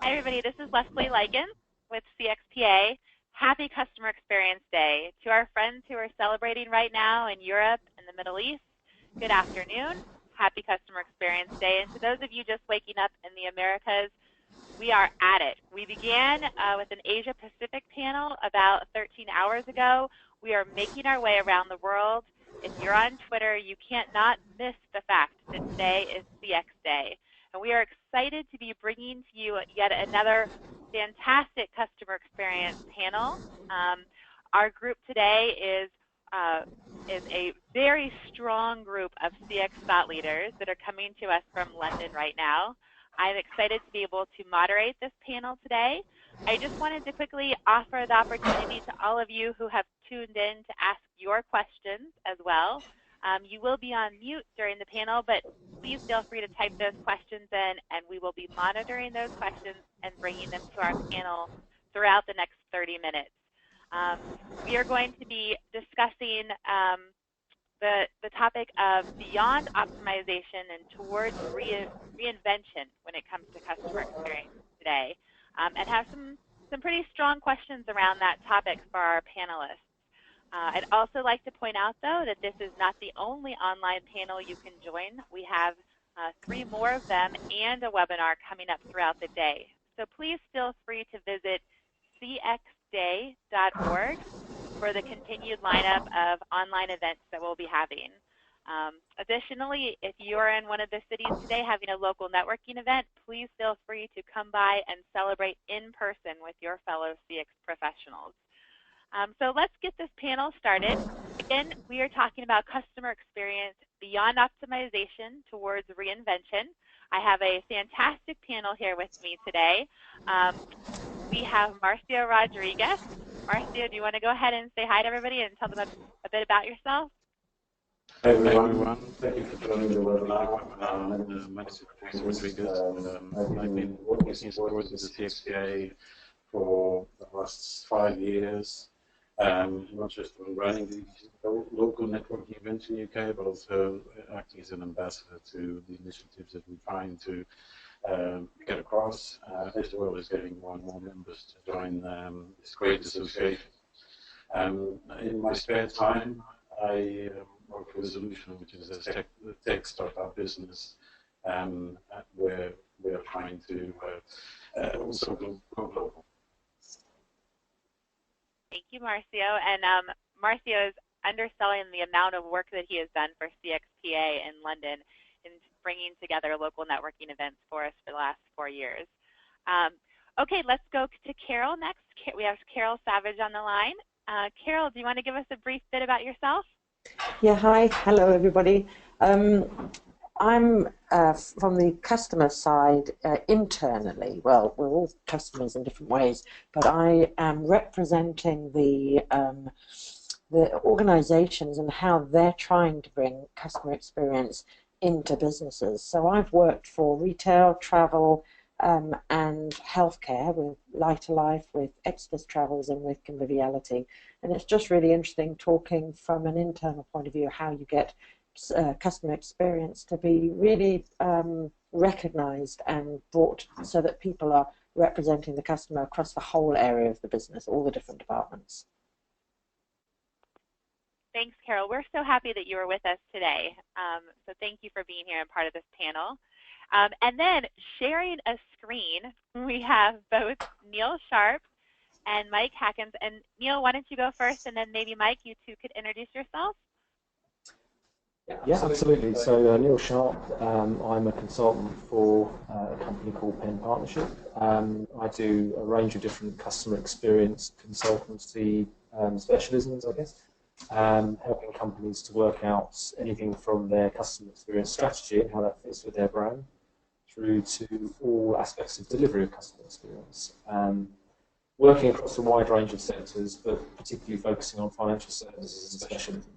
Hi, everybody. This is Leslie Likens with CXPA. Happy Customer Experience Day. To our friends who are celebrating right now in Europe and the Middle East, good afternoon. Happy Customer Experience Day. And to those of you just waking up in the Americas, we are at it. We began with an Asia Pacific panel about 13 hours ago. We are making our way around the world. If you're on Twitter, you can't not miss the fact that today is CX Day. And we are excited to be bringing to you yet another fantastic customer experience panel. Our group today is a very strong group of CX thought leaders that are coming to us from London right now. I'm excited to be able to moderate this panel today. I just wanted to quickly offer the opportunity to all of you who have tuned in to ask your questions as well. You will be on mute during the panel, but please feel free to type those questions in, and we will be monitoring those questions and bringing them to our panel throughout the next 30 minutes. We are going to be discussing the topic of beyond optimization and towards reinvention when it comes to customer experience today, and have some pretty strong questions around that topic for our panelists. I'd also like to point out, though, that this is not the only online panel you can join. We have 3 more of them and a webinar coming up throughout the day. So please feel free to visit cxday.org for the continued lineup of online events that we'll be having. Additionally, if you're in one of the cities today having a local networking event, please feel free to come by and celebrate in person with your fellow CX professionals. So let's get this panel started. Again, we are talking about customer experience beyond optimization towards reinvention. I have a fantastic panel here with me today. We have Marcio Rodrigues. Marcio, do you want to go ahead and say hi to everybody and tell them a bit about yourself? Hi everyone, thank you for joining the webinar. My name is Rodrigues. I've been working in support with the CXPA for the last 5 years, not just on running the local networking events in the UK, but also acting as an ambassador to the initiatives that we're trying to get across, as well as getting more and more members to join this great association. In my spare time, I work for Resolution, which is a tech startup business where we are trying to also go global. Thank you, Marcio. And Marcio is underselling the amount of work that he has done for CXPA in London in bringing together local networking events for us for the last 4 years. Okay, let's go to Carol next. We have Carol Savage on the line. Carol, do you want to give us a brief bit about yourself? Yeah, hi. Hello, everybody. I'm from the customer side internally. Well, we're all customers in different ways, but I am representing the organizations and how they're trying to bring customer experience into businesses. So I've worked for retail, travel, and healthcare with Lighter Life, with Exodus Travels, and with Conviviality. And it's just really interesting talking from an internal point of view how you get customer experience to be really recognized and brought so that people are representing the customer across the whole area of the business, all the different departments. Thanks, Carol. We're so happy that you were with us today. So thank you for being here and part of this panel. And then sharing a screen, we have both Neil Sharp and Mike Hakkens. And Neil, why don't you go first, and then maybe Mike, you two could introduce yourself. Yeah, absolutely. So Neil Sharp, I'm a consultant for a company called Penn Partnership. I do a range of different customer experience consultancy specialisms, I guess, helping companies to work out anything from their customer experience strategy and how that fits with their brand, through to all aspects of delivery of customer experience. Working across a wide range of sectors, but particularly focusing on financial services and specialism.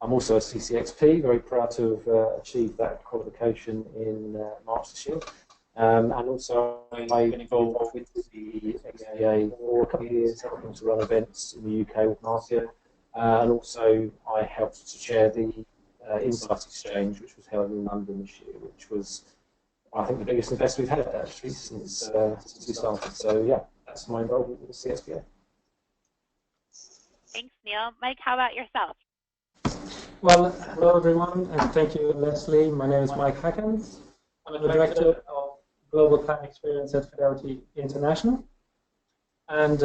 I'm also a CCXP, very proud to have achieved that qualification in March this year. And also I've been involved with the XPA for a couple of years, helping to run events in the UK with Marcio. And also I helped to chair the Insight Exchange, which was held in London this year, which was I think the biggest investment we've had actually since we started. So yeah, that's my involvement with the CXPA. Thanks, Neil. Mike, how about yourself? Well, hello everyone, and thank you, Leslie. My name is Mike Hakkens. I'm the Director of Global Client Experience at Fidelity International. And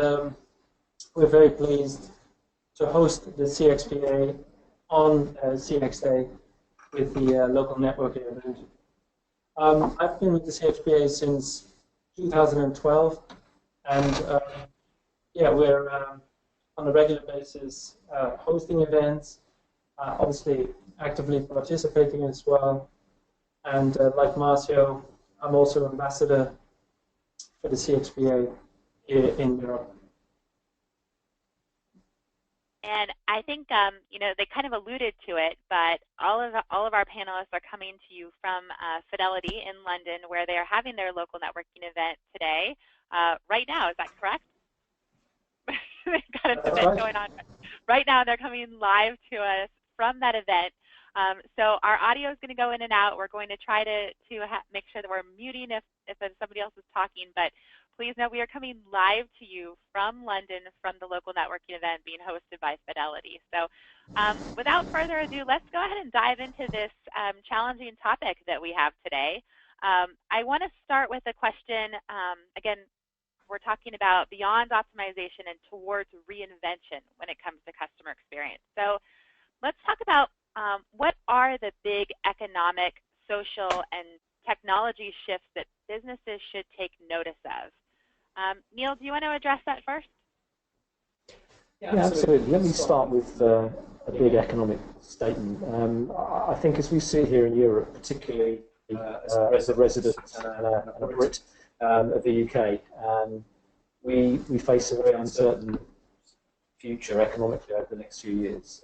we're very pleased to host the CXPA on CX Day with the local networking event. I've been with the CXPA since 2012, and yeah, we're on a regular basis hosting events, obviously actively participating as well. And like Marcio, I'm also ambassador for the CXPA here in Europe. And I think you know, they kind of alluded to it, but all of our panelists are coming to you from Fidelity in London, where they are having their local networking event today. Right now, is that correct? They've got an event going on right now. They're coming live to us from that event. So our audio is going to go in and out. We're going to try to make sure that we're muting if somebody else is talking, but please know we are coming live to you from London from the local networking event being hosted by Fidelity. So without further ado, let's go ahead and dive into this challenging topic that we have today. I want to start with a question. Again, we're talking about beyond optimization and towards reinvention when it comes to customer experience. So let's talk about what are the big economic, social, and technology shifts that businesses should take notice of? Neil, do you want to address that first? Yeah, absolutely. Let me start with a big economic statement. I think as we see here in Europe, particularly as a resident and a Brit of the UK, we face a very uncertain future economically over the next few years.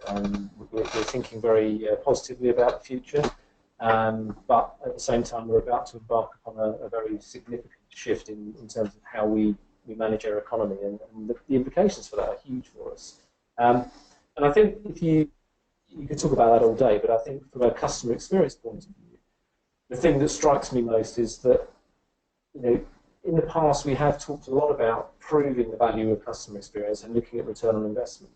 We're thinking very positively about the future, but at the same time we're about to embark upon a very significant shift in terms of how we manage our economy, and the implications for that are huge for us. And I think if you could talk about that all day, but I think from a customer experience point of view, the thing that strikes me most is that, you know, in the past we have talked a lot about proving the value of customer experience and looking at return on investment.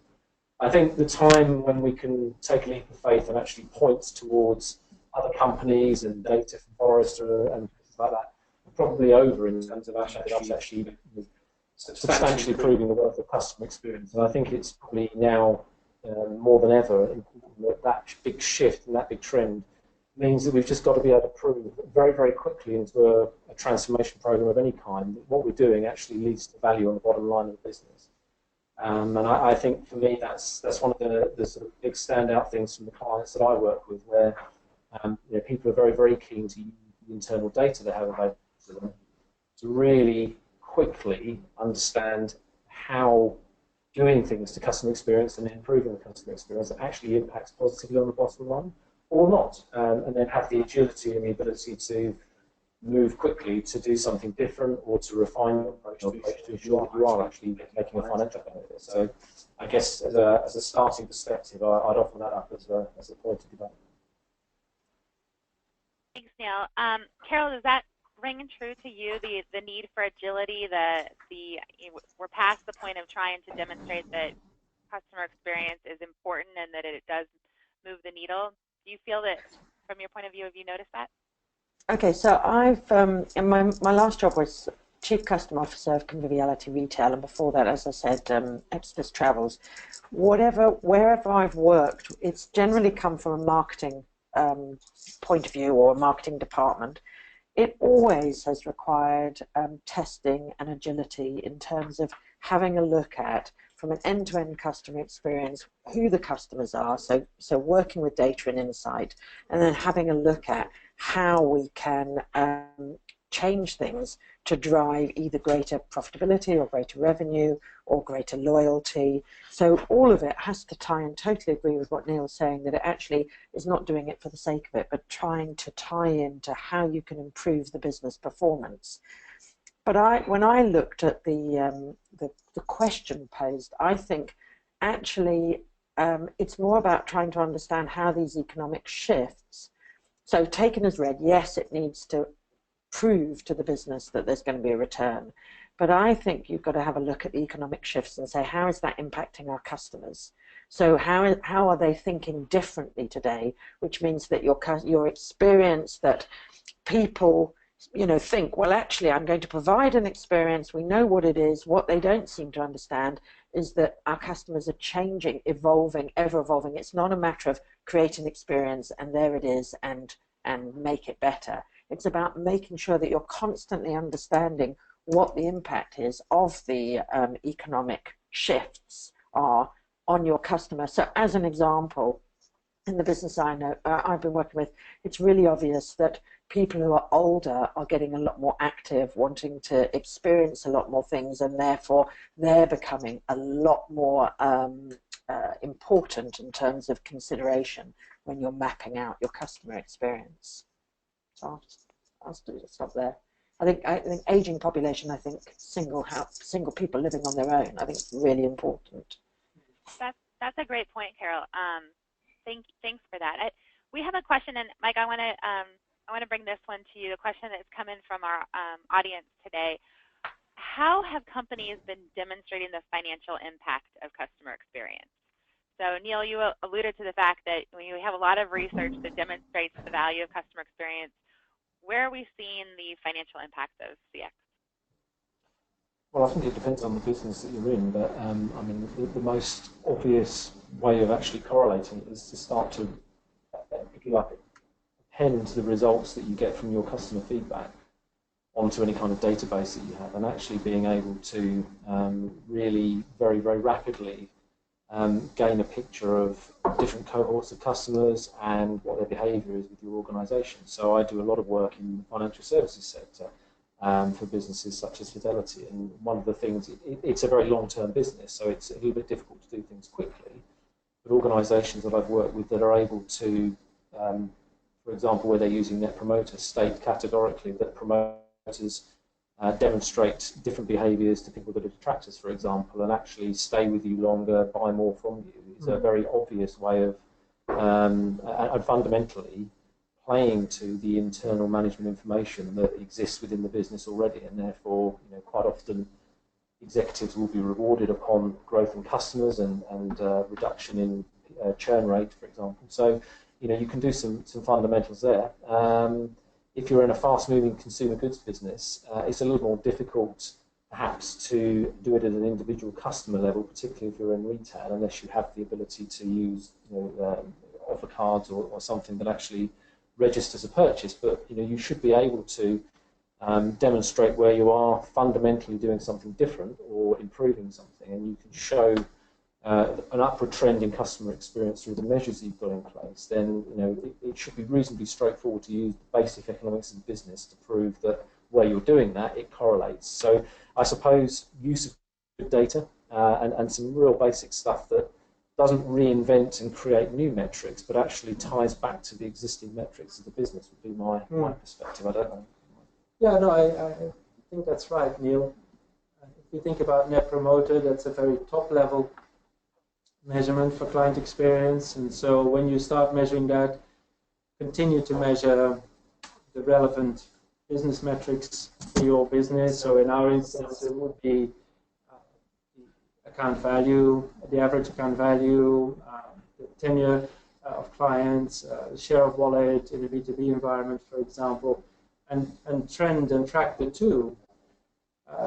I think the time when we can take a leap of faith and actually point towards other companies and data from Forrester and things like that are probably over in terms of actually substantially improving the worth of customer experience. And I think it's probably now more than ever important that big shift and that big trend means that we've just got to be able to prove very, very quickly into a transformation program of any kind that what we're doing actually leads to value on the bottom line of the business. And I think for me that's one of the sort of big standout things from the clients that I work with, where you know, people are very, very keen to use the internal data they have available to them to really quickly understand how doing things to customer experience and improving the customer experience actually impacts positively on the bottom line or not, and then have the agility and the ability to move quickly to do something different or to refine your approach to ensure that you are actually making a financial benefit. So I guess as a starting perspective, I'd offer that up as a point of debate. Thanks, Neil. Carol, does that ring true to you, the need for agility, we're past the point of trying to demonstrate that customer experience is important and that it does move the needle? Do you feel that, from your point of view, have you noticed that? Okay, so I've in my last job was Chief Customer Officer of Conviviality Retail, and before that, as I said, Exodus Travels. Wherever I've worked, it's generally come from a marketing point of view or a marketing department. It always has required testing and agility in terms of having a look at, from an end-to-end customer experience, who the customers are, so working with data and insight, and then having a look at how we can change things to drive either greater profitability or greater revenue or greater loyalty. So all of it has to tie, and totally agree with what Neil's saying, that it actually is not doing it for the sake of it, but trying to tie into how you can improve the business performance. But when I looked at the question posed, I think actually it's more about trying to understand how these economic shifts. So taken as read, yes, it needs to prove to the business that there's going to be a return. But I think you've got to have a look at the economic shifts and say, how is that impacting our customers? So how are they thinking differently today? Which means that your experience, that people, you know, think, well, actually, I'm going to provide an experience. We know what it is. What they don't seem to understand is that our customers are changing, evolving, ever evolving. It's not a matter of create an experience and there it is and make it better. It's about making sure that you're constantly understanding what the impact is of the economic shifts are on your customer. So as an example, in the business I know I've been working with, it's really obvious that people who are older are getting a lot more active, wanting to experience a lot more things, and therefore they're becoming a lot more important in terms of consideration when you're mapping out your customer experience. So I'll stop there. I think aging population, I think single people living on their own, I think is really important. That's a great point, Carol. Thanks for that. We have a question, and Mike, I want to bring this one to you. A question that's come in from our audience today. How have companies been demonstrating the financial impact of customer experience? So Neil, you alluded to the fact that we have a lot of research that demonstrates the value of customer experience. Where are we seeing the financial impact of CX? Well, I think it depends on the business that you're in, but I mean, the most obvious way of actually correlating it is to start to, if you like, append the results that you get from your customer feedback onto any kind of database that you have, and actually being able to really very, very rapidly gain a picture of different cohorts of customers and what their behaviour is with your organisation. So I do a lot of work in the financial services sector for businesses such as Fidelity, and one of the things, it's a very long-term business, so it's a little bit difficult to do things quickly, but organisations that I've worked with that are able to, for example, where they're using Net Promoter, state categorically that promoters demonstrate different behaviours to people that are detractors, for example, and actually stay with you longer, buy more from you. It's a very obvious way of, and fundamentally, playing to the internal management information that exists within the business already, and therefore, you know, quite often executives will be rewarded upon growth in customers and reduction in churn rate, for example. So, you know, you can do some fundamentals there. If you're in a fast-moving consumer goods business, it's a little more difficult, perhaps, to do it at an individual customer level, particularly if you're in retail, unless you have the ability to use, you know, offer cards or something that actually registers a purchase. But, you know, you should be able to demonstrate where you are fundamentally doing something different or improving something, and you can show an upward trend in customer experience through the measures you've got in place. Then, you know, it should be reasonably straightforward to use the basic economics of the business to prove that where you're doing that, it correlates. So I suppose use of good data and some real basic stuff that doesn't reinvent and create new metrics, but actually ties back to the existing metrics of the business would be my perspective. I don't know. Yeah, no, I think that's right, Neil. If you think about Net Promoter, that's a very top-level measurement for client experience, and so when you start measuring that, continue to measure the relevant business metrics for your business. So in our instance, it would be account value, the average account value, the tenure of clients, the share of wallet in a B2B environment, for example, and trend and track the two.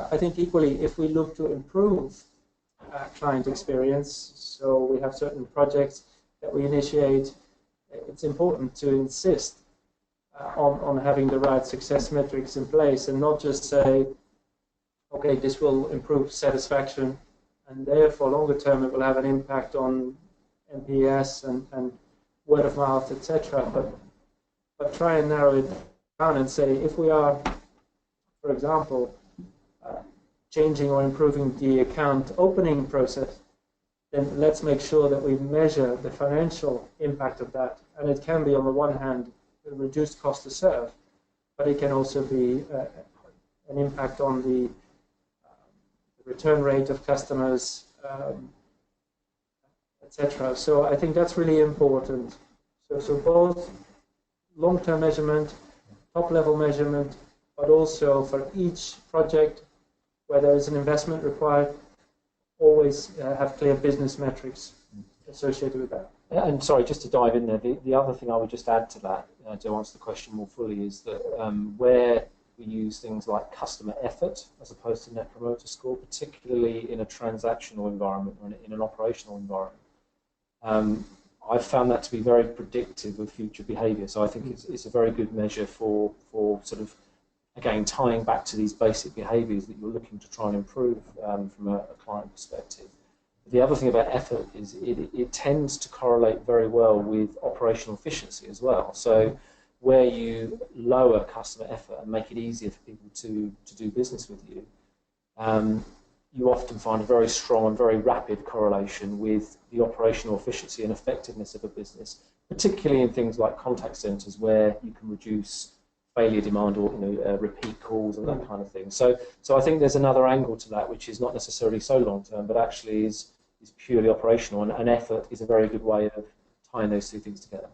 I think equally, if we look to improve client experience, so we have certain projects that we initiate, it's important to insist on having the right success metrics in place and not just say, okay, this will improve satisfaction and therefore longer term it will have an impact on NPS and word of mouth, etc. But try and narrow it down and say, if we are, for example, changing or improving the account opening process, then let's make sure that we measure the financial impact of that. And it can be, on the one hand, a reduced cost to serve, but it can also be an impact on the return rate of customers, etc. So I think that's really important. So both long-term measurement, top-level measurement, but but also for each project where there is an investment required, always have clear business metrics associated with that. And sorry, just to dive in there, the other thing I would just add to that, to answer the question more fully, is that where we use things like customer effort as opposed to net promoter score, particularly in a transactional environment or in an operational environment, I've found that to be very predictive of future behaviour. So I think it's a very good measure for sort of, again, tying back to these basic behaviours that you're looking to try and improve from a client perspective. The other thing about effort is it tends to correlate very well with operational efficiency as well. So where you lower customer effort and make it easier for people to do business with you, you often find a very strong and very rapid correlation with the operational efficiency and effectiveness of a business, particularly in things like contact centres where you can reduce failure demand or repeat calls and that kind of thing. So I think there's another angle to that, which is not necessarily so long term, but actually is purely operational, and effort is a very good way of tying those two things together.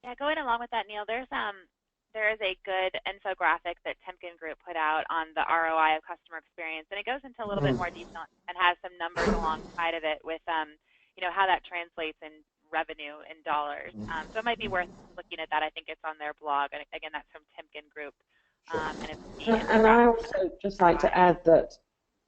Yeah, going along with that, Neil, there is a good infographic that Temkin Group put out on the ROI of customer experience, and it goes into a little bit more detail and has some numbers alongside of it with how that translates in revenue in dollars. So it might be worth looking at that. I think it's on their blog, and again, that's from Temkin Group. And I also just like to add that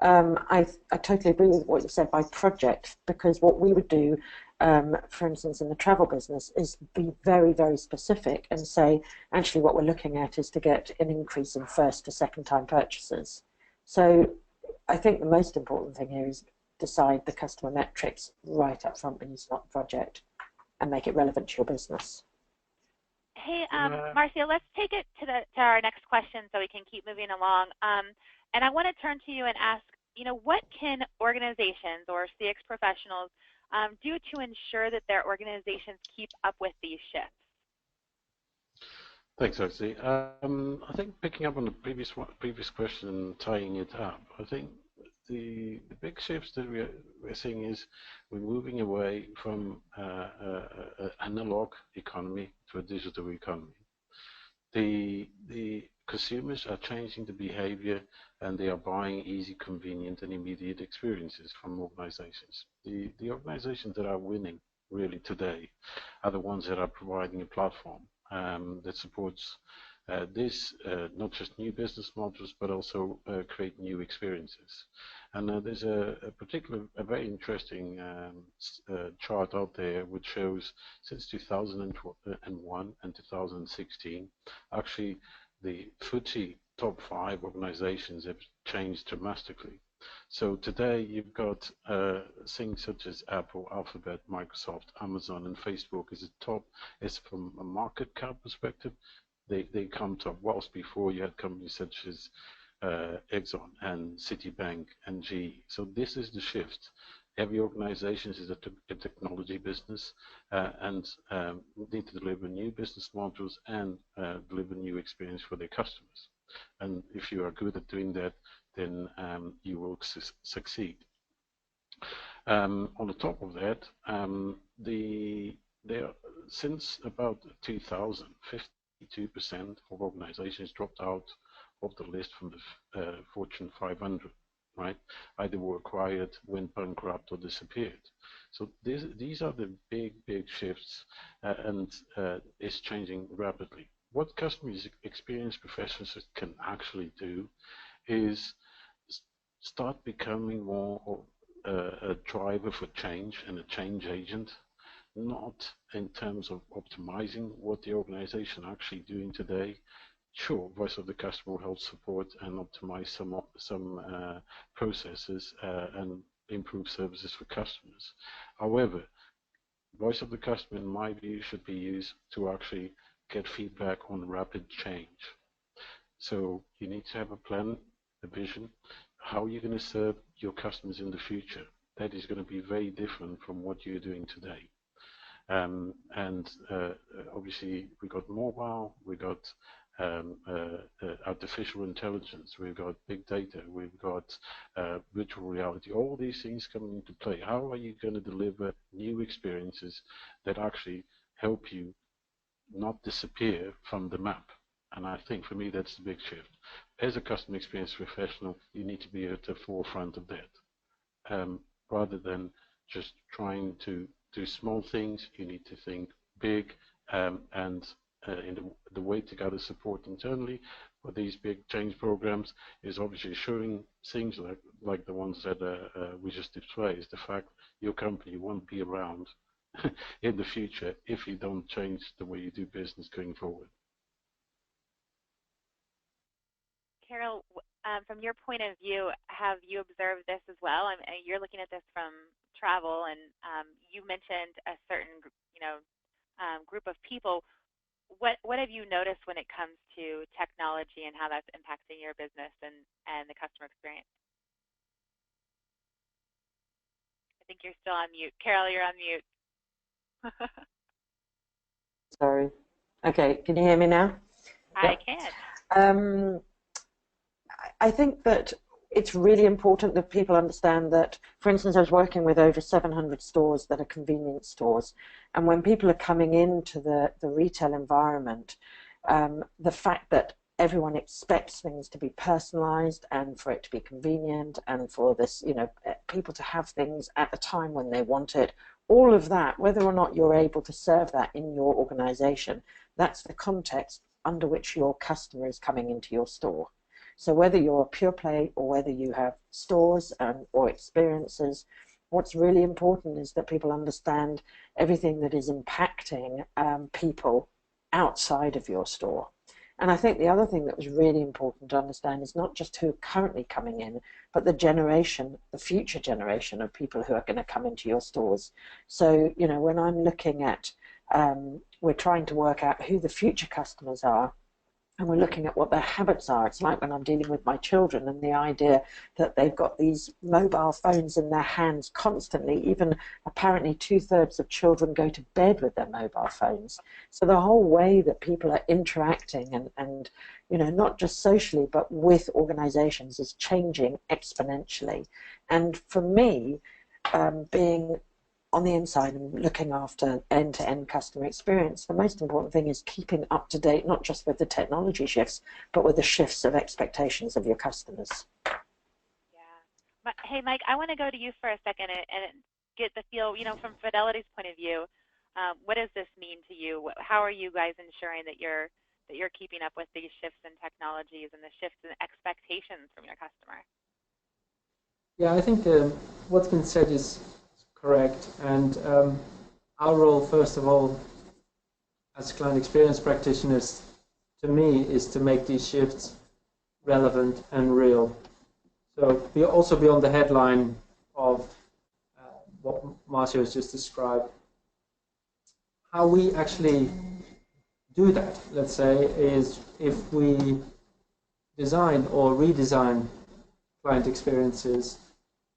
I totally agree with what you said by project, because what we would do, for instance, in the travel business, is be very, very specific and say, actually, what we're looking at is to get an increase in first to second time purchases. So I think the most important thing here is decide the customer metrics right up front when you start the project and make it relevant to your business. Hey, Marcio, let's take it to our next question so we can keep moving along. And I want to turn to you and ask, what can organizations or CX professionals do to ensure that their organizations keep up with these shifts? Thanks, Rosie. I think picking up on the previous question and tying it up, I think the big shifts that we're seeing is we're moving away from an analog economy to a digital economy. The consumers are changing the behavior, and they are buying easy, convenient, and immediate experiences from organizations. The organizations that are winning really today are the ones that are providing a platform that supports not just new business models, but also create new experiences. And there's a very interesting chart out there which shows since 2001 and 2016, actually the FTSE top 5 organizations have changed dramatically. So today you've got things such as Apple, Alphabet, Microsoft, Amazon, and Facebook is from a market cap perspective. They come top. Whilst before you had companies such as Exxon and Citibank and GE. So this is the shift. Every organization is a technology business and need to deliver new business models and deliver new experience for their customers. And if you are good at doing that, then you will succeed. On the top of that, since about 2000, 52% of organizations dropped out of the list from the Fortune 500, right? Either were acquired, went bankrupt, or disappeared. So these are the big shifts, and it's changing rapidly. What customer experience professionals can actually do is start becoming more of a driver for change and a change agent, not in terms of optimizing what the organization actually doing today. Sure, voice of the customer will help support and optimize some processes and improve services for customers. However, voice of the customer, in my view, should be used to actually get feedback on rapid change. So you need to have a plan, a vision, how you're going to serve your customers in the future. That is going to be very different from what you're doing today. Obviously, we got mobile, we got artificial intelligence, we've got big data, we've got virtual reality. All these things come into play. How are you going to deliver new experiences that actually help you not disappear from the map? And I think for me that's the big shift. As a customer experience professional, you need to be at the forefront of that. Rather than just trying to do small things, you need to think big, and in the way to gather support internally for these big change programs is obviously showing things like the ones that we just displayed. Is the fact your company won't be around in the future if you don't change the way you do business going forward. Carol, from your point of view, have you observed this as well? You're looking at this from travel, and you mentioned a certain, group of people. What have you noticed when it comes to technology and how that's impacting your business and the customer experience? I think you're still on mute. Carol, you're on mute. Sorry. Okay, can you hear me now? I can. I think that it's really important that people understand that, for instance, I was working with over 700 stores that are convenience stores, and when people are coming into the retail environment, the fact that everyone expects things to be personalized and for it to be convenient and for this, people to have things at the time when they want it, all of that, whether or not you're able to serve that in your organization, that's the context under which your customer is coming into your store. So whether you're a pure play or whether you have stores or experiences, what's really important is that people understand everything that is impacting people outside of your store. And I think the other thing that was really important to understand is not just who are currently coming in, but the future generation of people who are going to come into your stores. So, when I'm looking at, we're trying to work out who the future customers are, and we're looking at what their habits are. It's like when I'm dealing with my children and the idea that they've got these mobile phones in their hands constantly. Even apparently 2/3 of children go to bed with their mobile phones. So the whole way that people are interacting and not just socially but with organizations is changing exponentially. And for me, being on the inside and looking after end-to-end customer experience, the most important thing is keeping up to date, not just with the technology shifts, but with the shifts of expectations of your customers. Yeah. Hey, Mike, I want to go to you for a second and get the feel, from Fidelity's point of view, what does this mean to you? How are you guys ensuring that you're keeping up with these shifts in technologies and the shifts in expectations from your customer? Yeah, I think what's been said is correct, and our role, first of all, as client experience practitioners, to me, is to make these shifts relevant and real. So also beyond the headline of what Marcio has just described, how we actually do that, let's say, is if we design or redesign client experiences,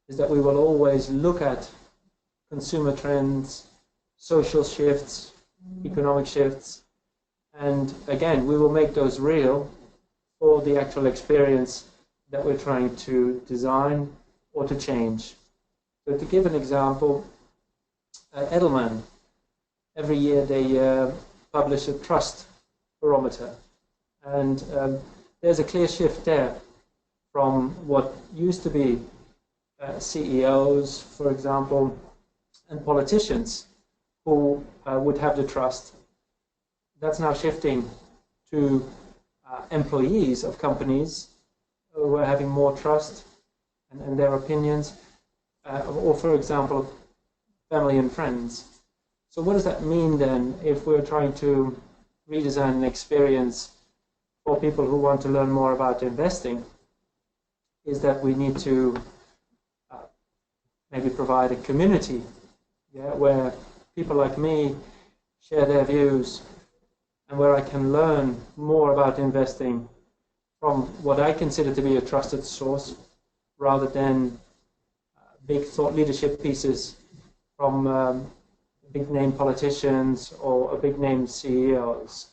is that we will always look at consumer trends, social shifts, economic shifts, and again, we will make those real for the actual experience that we're trying to design or to change. So to give an example, Edelman, every year they publish a trust barometer, and there's a clear shift there from what used to be CEOs, for example, and politicians who would have the trust. That's now shifting to employees of companies who are having more trust and their opinions, or for example, family and friends. So what does that mean then if we're trying to redesign an experience for people who want to learn more about investing? Is that we need to maybe provide a community, where people like me share their views and where I can learn more about investing from what I consider to be a trusted source, rather than big thought leadership pieces from big name politicians or big name CEOs.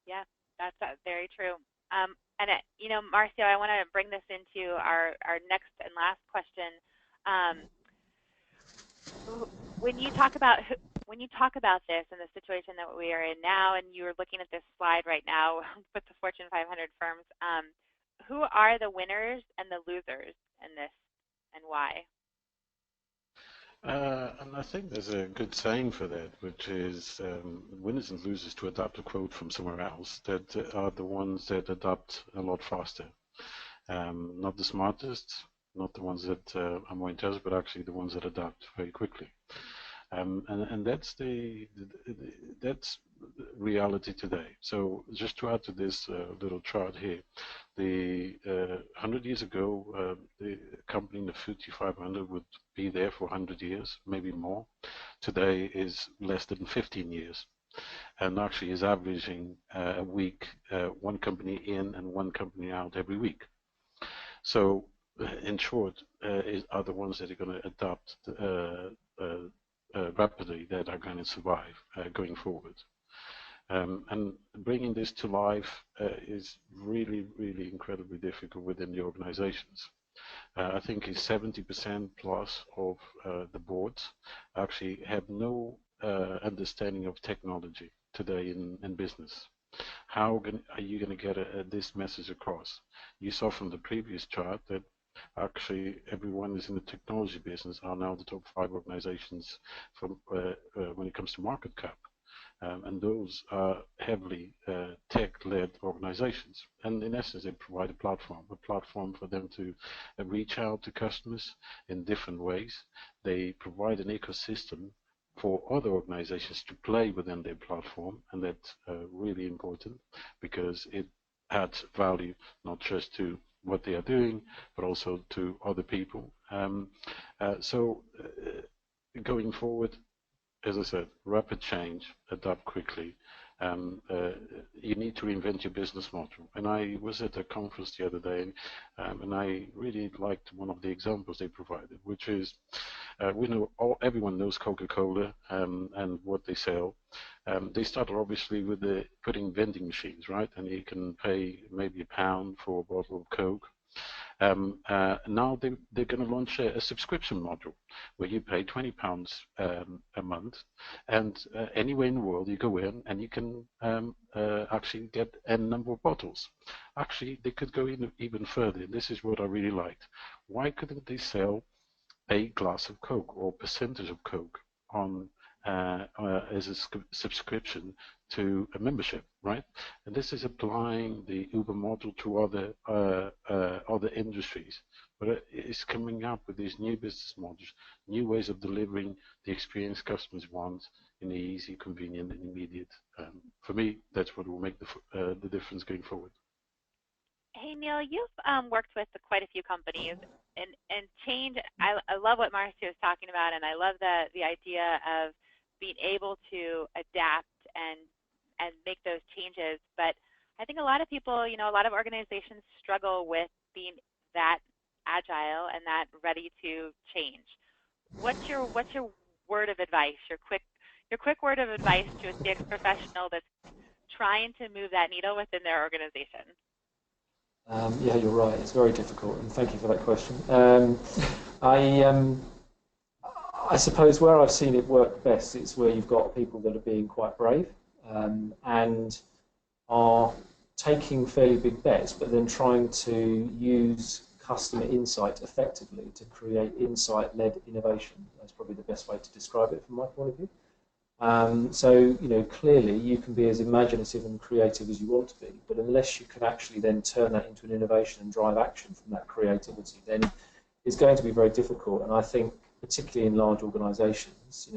Yeah, that's very true. And Marcio, I want to bring this into our next and last question. When you talk about when you talk about this and the situation that we are in now, and you're looking at this slide right now with the Fortune 500 firms, who are the winners and the losers in this, and why? And I think there's a good saying for that, which is winners and losers, to adapt a quote from somewhere else, that are the ones that adapt a lot faster. Not the smartest, not the ones that are more intelligent, but actually the ones that adapt very quickly. And that's that's reality today. So just to add to this little chart here, 100 years ago, the company in the FTSE 500 would be there for 100 years, maybe more. Today is less than 15 years, and actually is averaging a week, one company in and one company out every week. So in short, are the ones that are going to adapt rapidly, that are going to survive going forward. And bringing this to life is really, really incredibly difficult within the organizations. I think it's 70% plus of the boards actually have no understanding of technology today in business. How are you going to get this message across? You saw from the previous chart that actually everyone who's in the technology business are now the top 5 organizations from when it comes to market cap. And those are heavily tech-led organizations. And in essence, they provide a platform for them to reach out to customers in different ways. They provide an ecosystem for other organizations to play within their platform, and that's really important because it adds value not just to what they are doing, but also to other people. So going forward, as I said, rapid change, adapt quickly. You need to reinvent your business model. And I was at a conference the other day, and I really liked one of the examples they provided, which is everyone knows Coca-Cola and what they sell. They started obviously with putting vending machines, right? And you can pay maybe £1 for a bottle of Coke. Now they're going to launch a subscription model where you pay £20 a month, and anywhere in the world you go in and you can actually get a number of bottles. Actually, they could go even further. This is what I really liked. Why couldn't they sell a glass of Coke or percentage of Coke on as a subscription to a membership, right? And this is applying the Uber model to other industries, but it's coming up with these new business models, new ways of delivering the experience customers want in the easy, convenient, and immediate. For me, that's what will make the difference going forward. Hey Neil, you've worked with quite a few companies, and change. I love what Marcio is talking about, and I love the idea of being able to adapt and make those changes. But I think a lot of people, a lot of organizations struggle with being that agile and that ready to change. What's your word of advice? Your quick word of advice to a CX professional that's trying to move that needle within their organization? Yeah, you're right. It's very difficult, and thank you for that question. I suppose where I've seen it work best is where you've got people that are being quite brave and are taking fairly big bets, but then trying to use customer insight effectively to create insight-led innovation. That's probably the best way to describe it from my point of view. So, clearly you can be as imaginative and creative as you want to be, but unless you can actually then turn that into an innovation and drive action from that creativity, then it's going to be very difficult. And I think, particularly in large organisations,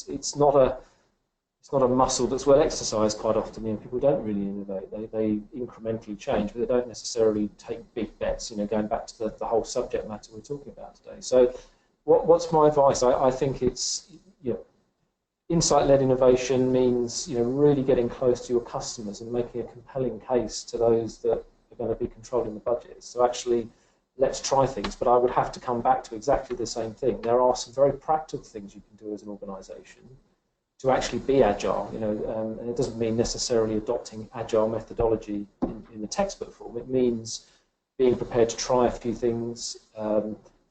it's not a muscle that's well exercised quite often. People don't really innovate; they incrementally change, but they don't necessarily take big bets. Going back to the whole subject matter we're talking about today. So, what's my advice? I think it's insight-led innovation means really getting close to your customers and making a compelling case to those that are going to be controlling the budgets. So actually, let's try things, but I would have to come back to exactly the same thing. There are some very practical things you can do as an organisation to actually be agile, and it doesn't mean necessarily adopting agile methodology in the textbook form. It means being prepared to try a few things,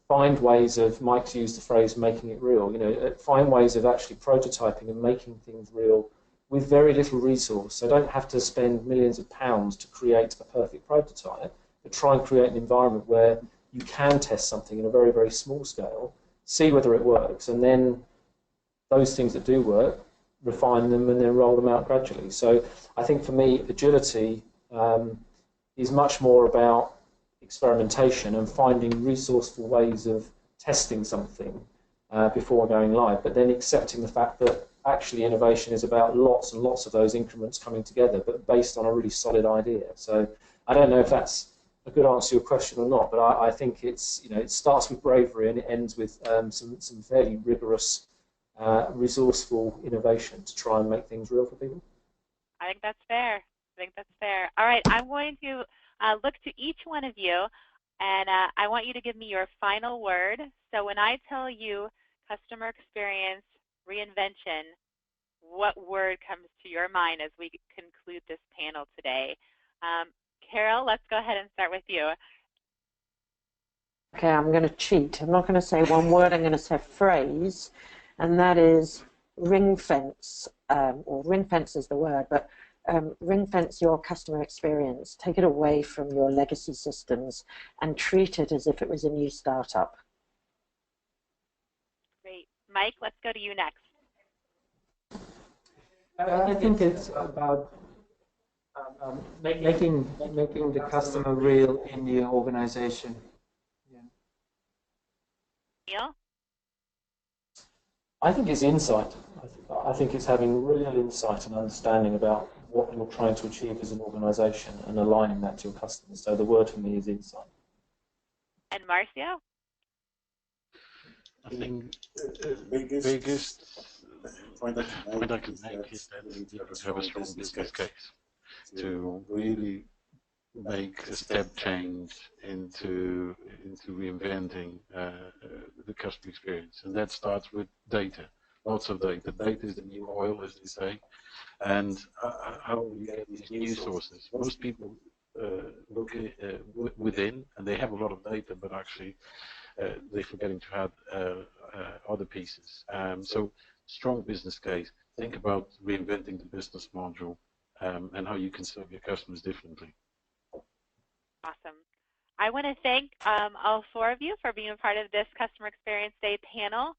find ways of, Mike's used the phrase making it real, you know, find ways of actually prototyping and making things real with very little resource. So don't have to spend millions of pounds to create a perfect prototype, but try and create an environment where you can test something in a very, very small scale, see whether it works, and then those things that do work, refine them and then roll them out gradually. So I think for me, agility is much more about experimentation and finding resourceful ways of testing something before going live, but then accepting the fact that actually innovation is about lots and lots of those increments coming together, but based on a really solid idea. So I don't know if that's a good answer to your question or not, but I think it's, you know, it starts with bravery and it ends with some fairly rigorous, resourceful innovation to try and make things real for people. I think that's fair. I think that's fair. All right, I'm going to look to each one of you, and I want you to give me your final word. So when I tell you customer experience reinvention, what word comes to your mind as we conclude this panel today? Carol, let's go ahead and start with you. Okay, I'm going to cheat. I'm not going to say one word, I'm going to say a phrase, and that is ring fence, or ring fence is the word, but ring fence your customer experience. Take it away from your legacy systems and treat it as if it was a new startup. Great. Mike, let's go to you next. I think it's about making the customer real in the organization. Yeah. Neil? I think it's insight. I think it's having real insight and understanding about what you're trying to achieve as an organisation and aligning that to your customers. So the word for me is insight. And Marcio? I think the biggest point I can make is that you have to have a strong business case to really make a step change into reinventing the customer experience, and that starts with data. Lots of data. Data is the new oil, as they say. And how do we get these new sources? Most people look within, and they have a lot of data, but actually they're forgetting to add other pieces. So strong business case. Think about reinventing the business module and how you can serve your customers differently. Awesome. I want to thank all four of you for being a part of this Customer Experience Day panel.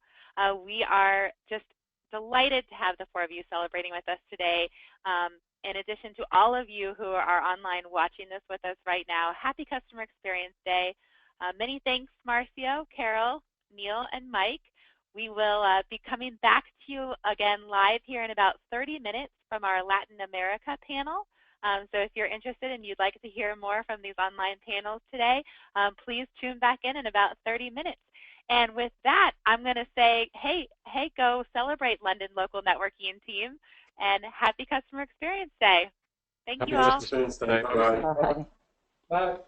We are just delighted to have the four of you celebrating with us today. In addition to all of you who are online watching this with us right now, happy Customer Experience Day. Many thanks, Marcio, Carol, Neil, and Mike. We will be coming back to you again live here in about 30 minutes from our Latin America panel. So if you're interested and you'd like to hear more from these online panels today, please tune back in about 30 minutes. And with that, I'm going to say, hey, go celebrate London Local Networking Team, and happy Customer Experience Day. Thank you all. Happy Customer Experience Day. Bye. Bye. Bye.